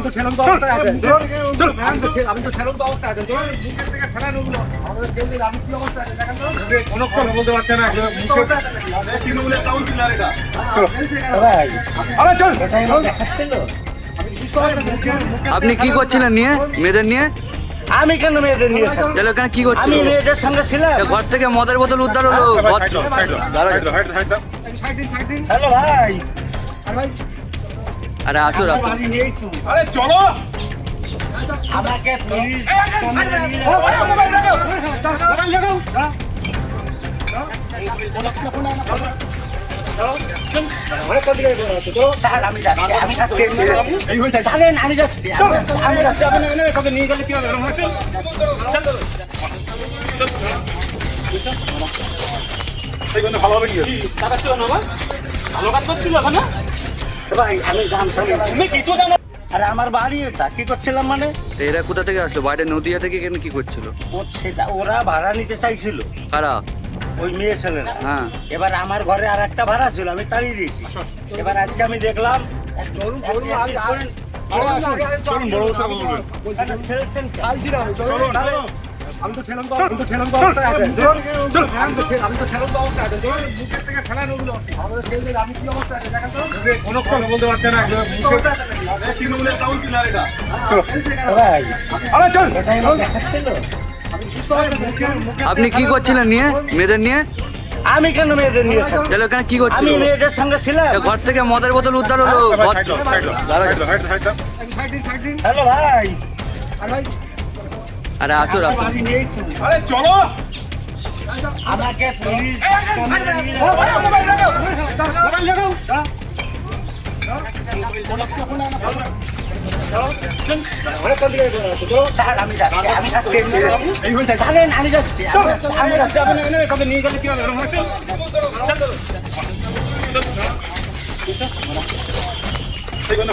তো ছেলেন তো অবস্থায় আছেন চল আমি তো ছেলেন তো অবস্থায় আছেন চল মুখের থেকে ফেলান ওগুলো আমাদের কেন্দ্রে আমি কি অবস্থায় আছে দেখেন তো কোনো কথা বলতে পারছে না মুখে তৃণমূলের কাউন্সিলর এটা ভাই আরে চল দেখাচ্ছিল আপনি কি করছিলেন নিয়ে মেয়েদের নিয়ে? আমি কেন মেয়েদের নিয়ে থাকবো? তাহলে ওখানে কি আমি করছিল? মেয়েদের সঙ্গে ছিলাম। ঘর থেকে মদের বোতল উদ্ধার হলো। হ্যালো ভাই, আরে আসো রাখো। বাড়ি নেই তো। আরে চলো আমাকে পুলিশ স্যার আমি যাচ্ছি, আমি যাচ্ছি। জানেন আমি যাচ্ছি, আমি যাচ্ছি। তোকে নিয়ে গেলে কি হবে ভালো হবে কি টাকা ছিল না ভালো কাজ করছিল ওখানে ভাই আমি জানতাম না। তুমি কিছু জানো আরে আমার বাড়ি এটা, কি করছিলাম মানে এরা কোথা থেকে আসলো? বাইরে নদিয়া থেকে এখানে কি করছিল? সেটা ওরা ভাড়া নিতে চাইছিল, কারা? ওই মেয়ে ছেলেরা। হ্যাঁ, এবার আমার ঘরে আর একটা ভাড়া ছিল, আমি তাড়িয়ে দিয়েছি। এবার আজকে আমি দেখলাম আমি তো ছেলেন তো অবস্থায় আছেন চল আমি তো ছেলেন তো অবস্থায় আছেন চল মুখের থেকে ফেলান ওগুলো আমাদের কেন্দ্রে আমি কি অবস্থায় আছে দেখেন তো কোনো কথা বলতে পারছে না তৃণমূলের কাউন্সিলর এটা আরে চল দেখাচ্ছিল। আপনি কি করছিলেন নিয়ে মেয়েদের নিয়ে? আমি কেন মেয়েদের নিয়ে থাকবো? তাহলে ওখানে কি করছিল? আমি মেয়েদের সঙ্গে ছিলাম। ঘর থেকে মদের বোতল উদ্ধার হলো। হ্যালো ভাই, আরে আসো রাখো। বাড়ি নেই তো। আরে চলো আমাকে পুলিশ স্যার আমি যাচ্ছি, আমি যাচ্ছি। জানেন আমি যাচ্ছি, আমি যাচ্ছি। তোকে নিয়ে গেলে কি হবে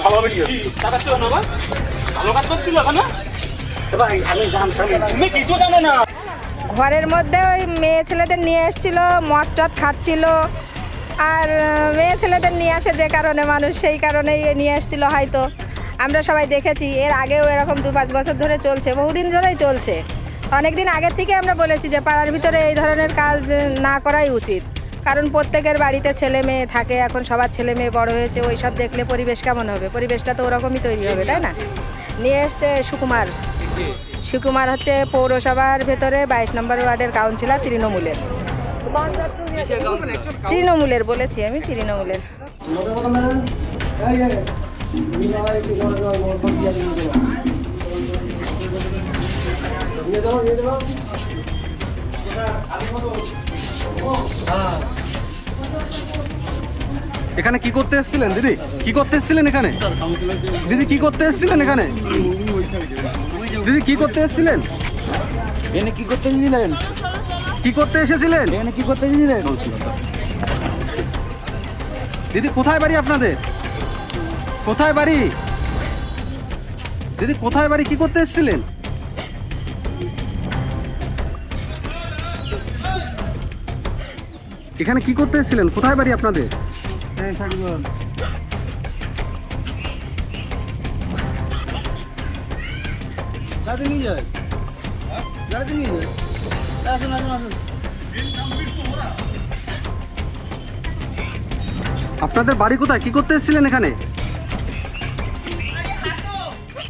ভালো হবে কি টাকা ছিল না ভালো কাজ করছিল ওখানে ভাই আমি জানতাম না। তুমি কিছু জানো না ঘরের মধ্যে ওই মেয়ে ছেলেদের নিয়ে এসেছিল, মদ টদ খাচ্ছিল। আর মেয়ে ছেলেদের নিয়ে আসে যে কারণে মানুষ, সেই কারণেই নিয়ে এসেছিল হয়তো। আমরা সবাই দেখেছি, এর আগেও এরকম 2-5 বছর ধরে চলছে, বহুদিন ধরেই চলছে। অনেক দিন আগের থেকে আমরা বলেছি যে পাড়ার ভিতরে এই ধরনের কাজ না করাই উচিত, কারণ প্রত্যেকের বাড়িতে ছেলে মেয়ে থাকে, এখন সবার ছেলে মেয়ে বড় হয়েছে, ওই সব দেখলে পরিবেশ কেমন হবে? পরিবেশটা তো ওরকমই তৈরি হবে, তাই না? নিয়ে এসছে সুকুমার হচ্ছে পৌরসভার ভেতরে 22 নম্বর ওয়ার্ডের কাউন্সিলর, তৃণমূলের বলেছি আমি, তৃণমূলের। এখানে কি করতে এসেছিলেন দিদি? কি করতে এসেছিলেন এখানে? দিদি কি করতে এসেছিলেন এখানে? দিদি কি করতে এসেছিলেন? এনে কি করতে এসেছিলেন? কি করতে এসেছিলেন? এনে কি করতে এসেছিলেন? দিদি কোথায় বাড়ি আপনাদের? কোথায় বাড়ি? দিদি কোথায় বাড়ি? কি করতে এসেছিলেন? এখানে কি করতে এসেছিলেন? কোথায় বাড়ি আপনাদের? আপনাদের বাড়ি কোথায়? কি করতে এসেছিলেন এখানে?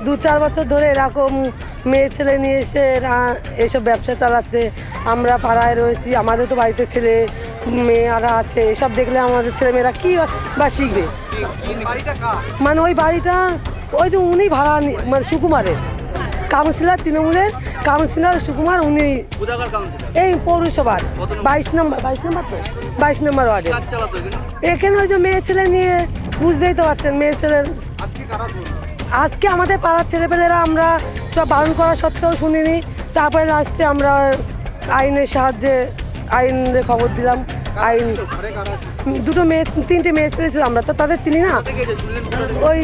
2-4 বছর ধরে এরকম মেয়ে ছেলে নিয়ে এসে এসব ব্যবসা চালাচ্ছে। আমরা পাড়ায় রয়েছি, আমাদের তো বাড়িতে ছেলে মেয়েরা আছে, এসব দেখলে আমাদের ছেলে মেয়েরা কী বা শিখবে? মানে ওই বাড়িটা ওই যে উনি ভাড়া মানে সুকুমারের কাউন্সিলর, তৃণমূলের কাউন্সিলর সুকুমার, উনি এই পৌরসভার 22 নম্বর ওয়ার্ডে। এখানে ওই যে মেয়ে ছেলে নিয়ে, বুঝতেই তো পারছেন মেয়ে ছেলের। আজকে আমাদের পাড়ার ছেলেপেলেরা আমরা সব বারণ করা সত্ত্বেও শুনিনি, তারপরে লাস্টে আমরা আইনের সাহায্যে আইনের খবর দিলাম। আইন 3টে মেয়ে ছেলে ছিল, আমরা তো তাদের চিনি না। ওই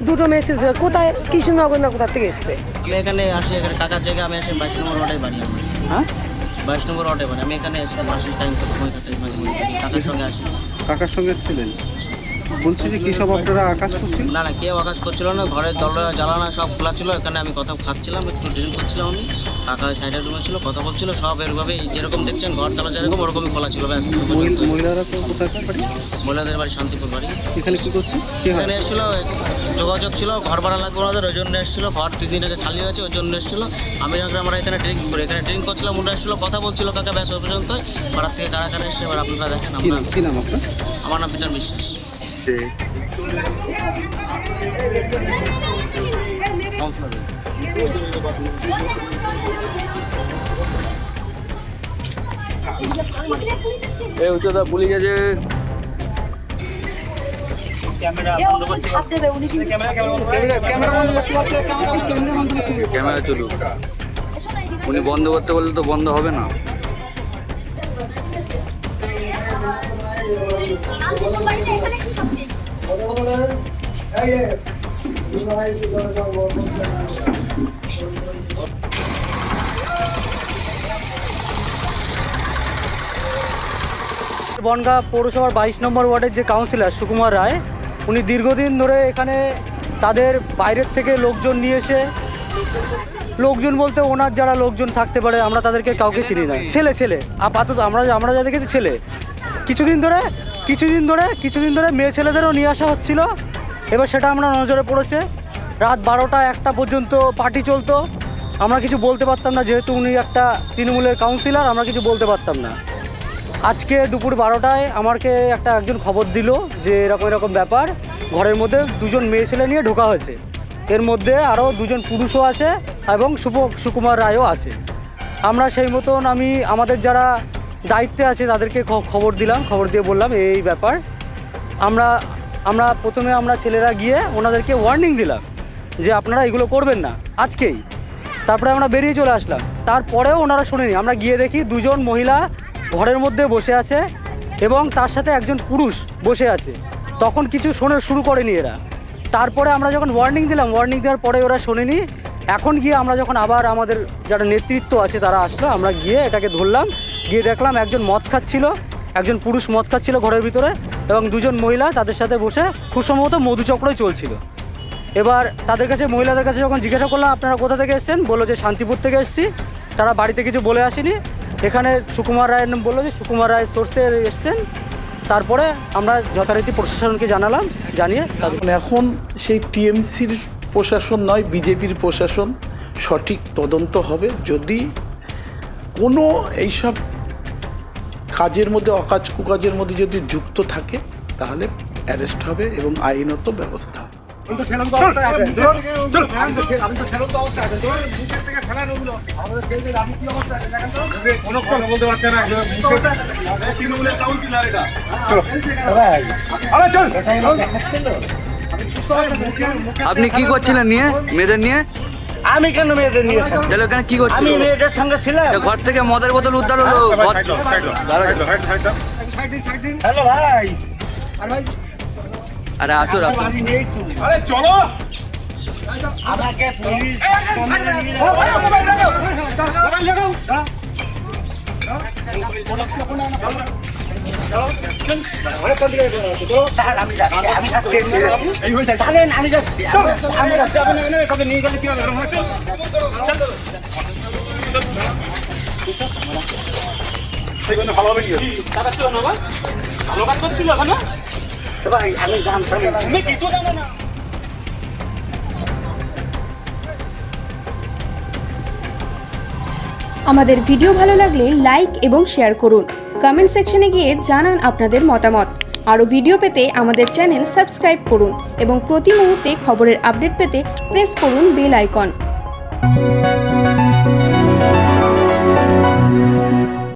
দুটো মেয়ে ছেলে ছিল, কোথায় কৃষ্ণনগর না কোথা থেকে এসছে। আমি এখানে আসি, এখানে কাকার জায়গায় আমি আসি 22 নম্বর ওয়ার্ডে বাড়ি। হ্যাঁ, 22 নম্বর ওয়ার্ডে বাড়ি। আমি এখানে মাসের টাইম করে সময় কাটাই, মাঝে মাঝে কাকার সঙ্গে আসি। কাকার সঙ্গে এসেছিলেন? বলছি যে কি সব আপনারা কাজ করছেন? না না, কেউ আঘাত করছিল না, ঘরের দরজা জ্বালানা সব খোলা ছিল। এখানে আমি কথা খাচ্ছিলাম, একটু ড্রিঙ্ক করছিলাম আমি, কাকা সাইডের রুমে ছিল, কথা বলছিল, সব এরভাবেই যেরকম দেখছেন ঘর চালা যেরকম ওরকমই খোলা ছিল, ব্যাস। মহিলারা তো কোথায় বাড়ি? মহিলাদের বাড়ি শান্তিপুর বাড়ি। এখানে কি করছে? কি হয়? এখানে এসেছিল, যোগাযোগ ছিল, ঘর ভাড়া লাগবে ওনাদের, ওই জন্য এসেছিলো। ঘর 3 দিন আগে খালি হয়েছে, ওই জন্য এসেছিলো। আমরা এখানে ড্রিঙ্ক করি, এখানে ড্রিঙ্ক করছিলাম, ওরা এসেছিলো, কথা বলছিল কাকা, ব্যাস ওই পর্যন্ত। পাড়ার থেকে কারা কারা এসছে এবার আপনারা দেখেন। কি নাম আপনার? আমার নাম পিটার বিশ্বাস। এই উচ্চতা পুলিশ আছে। ক্যামেরা চলুক, উনি বন্ধ করতে বললে তো বন্ধ হবে না। বনগাঁ পৌরসভার 22 নম্বর ওয়ার্ডের যে কাউন্সিলর সুকুমার রায়, উনি দীর্ঘদিন ধরে এখানে তাদের বাইরের থেকে লোকজন নিয়ে এসে, লোকজন বলতে ওনার যারা লোকজন থাকতে পারে আমরা তাদেরকে কাউকে চিনি না, ছেলে আপাতত আমরা যা দেখেছি ছেলে। কিছুদিন ধরে মেয়ে ছেলেদেরও নিয়ে আসা হচ্ছিল। এবার সেটা আমরা নজরে পড়েছে। রাত 12টা 1টা পর্যন্ত পার্টি চলতো। আমরা কিছু বলতে পারতাম না, যেহেতু উনি একটা তৃণমূলের কাউন্সিলর, আমরা কিছু বলতে পারতাম না। আজকে দুপুর 12টায় আমাকে একজন খবর দিল যে এরকম ব্যাপার, ঘরের মধ্যে 2জন মেয়ে ছেলে নিয়ে ঢোকা হয়েছে। এর মধ্যে আরও 2জন পুরুষও আছে এবং সুকুমার রায়ও আছে। আমরা সেই মতন আমাদের যারা দায়িত্বে আছে তাদেরকে খবর দিয়ে বললাম এই ব্যাপার। প্রথমে আমরা ছেলেরা গিয়ে ওনাদেরকে ওয়ার্নিং দিলাম যে আপনারা এগুলো করবেন না আজকেই। তারপরে আমরা বেরিয়ে চলে আসলাম। তারপরেও ওনারা শোনেনি। আমরা গিয়ে দেখি 2জন মহিলা ঘরের মধ্যে বসে আছে এবং তার সাথে একজন পুরুষ বসে আছে। তখন কিছু শুরু করেনি এরা। তারপরে আমরা যখন ওয়ার্নিং দেওয়ার পরে ওরা শোনেনি। এখন গিয়ে আমরা যখন আবার আমাদের যারা নেতৃত্ব আছে তারা আসলো, আমরা গিয়ে এটাকে ধরলাম। গিয়ে দেখলাম একজন পুরুষ মদ খাচ্ছিল ঘরের ভিতরে এবং 2জন মহিলা তাদের সাথে বসে খুব সম্ভবত মধুচক্রই চলছিল। এবার মহিলাদের কাছে যখন জিজ্ঞাসা করলাম আপনারা কোথা থেকে এসেছেন, বললো যে শান্তিপুর থেকে এসেছি, তারা বাড়িতে কিছু বলে আসেনি। এখানে সুকুমার রায়ের নাম বললো যে সুকুমার রায় সোর্সে এসছেন। তারপরে আমরা যথারীতি প্রশাসনকে জানিয়ে এখন সেই টিএমসির প্রশাসন নয়, বিজেপির প্রশাসন সঠিক তদন্ত হবে। যদি কোনো এইসব কাজের মধ্যে অকাজ কুকাজের মধ্যে যদি যুক্ত থাকে তাহলে অ্যারেস্ট হবে এবং আইনত ব্যবস্থা হবে। আমি তো ছেলাম তো অবস্থায় আছেন। আমি তো ছেলাম তো অবস্থায় আছেন। মুখের থেকে ফেলান ওগুলো। আমাদের ছেলেদের আপনি কি অবস্থায় আছেন দেখেন তো। কোনো কথা বলতে পারছেন না। তৃণমূলের কাউন্সিলর এটা। আরে চল। আপনি কি করছিলেন মেয়েদের নিয়ে? আমি কেন মেয়েদের নিয়ে? তাহলে ওখানে কি করছিলেন? আমি মেয়েদের সঙ্গে ছিলাম। ঘর থেকে মদের বোতল উদ্ধার হলো। হ্যালো ভাই। আরে আসো আমি নেই তো। আরে চলো। আমাকে পুলিশ স্যার আমি যাচ্ছি, আমি যাচ্ছি। জানেন আমি যাচ্ছি, আমি যাচ্ছি। আপনি নিয়ে গেলে কি হবে? ভালো হবে কি? ভালো কাজ করছিল না ভাই, আমি জানতাম তুমি কিছু জানো না। আমাদের ভিডিও ভালো লাগলে লাইক এবং শেয়ার করুন। কমেন্ট সেকশনে গিয়ে জানান আপনাদের মতামত। আরও ভিডিও পেতে আমাদের চ্যানেল সাবস্ক্রাইব করুন এবং প্রতি মুহূর্তে খবরের আপডেট পেতে প্রেস করুন বেল আইকন।